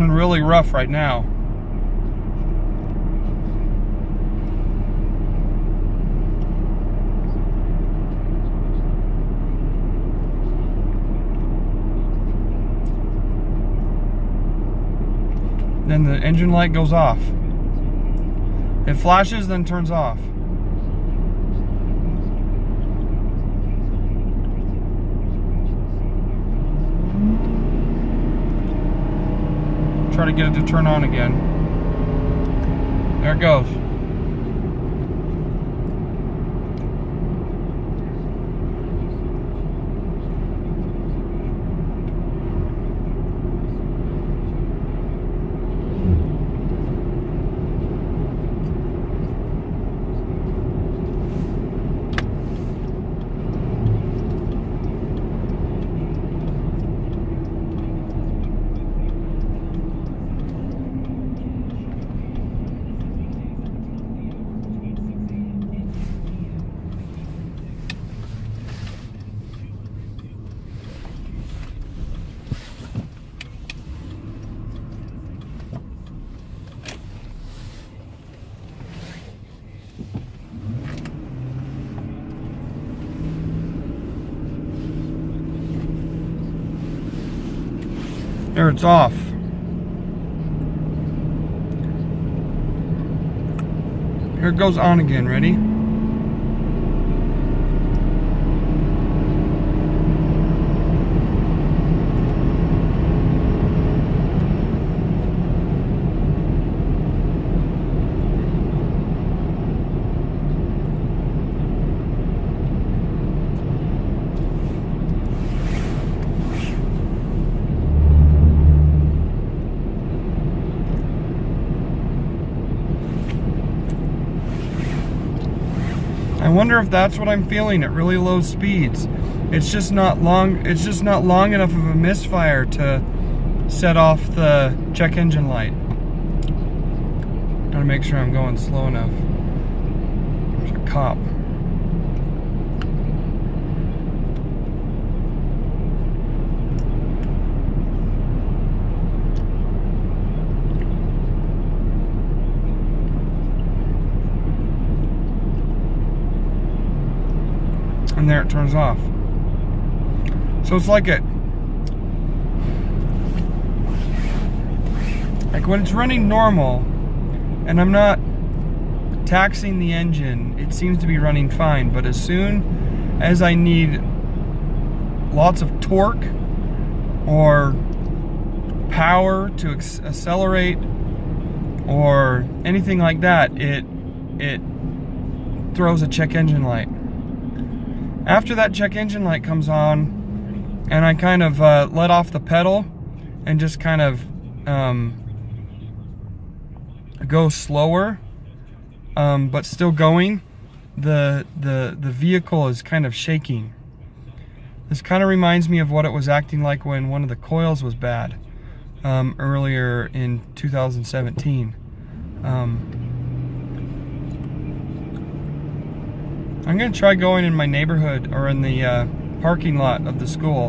running really rough right now. Then the engine light goes off. It flashes, then turns off. Try to get it to turn on again. There it goes. There, it's off. Here it goes on again. Ready? I wonder if that's what I'm feeling at really low speeds. It's just not long enough of a misfire to set off the check engine light. Gotta make sure I'm going slow enough. There's a cop. And there it turns off. So it's like when it's running normal and I'm not taxing the engine, it seems to be running fine. But as soon as I need lots of torque or power to accelerate or anything like that, it throws a check engine light. After that check engine light comes on and I kind of let off the pedal and just kind of go slower, but still going, the vehicle is kind of shaking. This kind of reminds me of what it was acting like when one of the coils was bad earlier in 2017. I'm going to try going in my neighborhood or in the parking lot of the school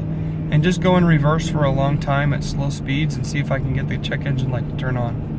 and just go in reverse for a long time at slow speeds and see if I can get the check engine light to turn on.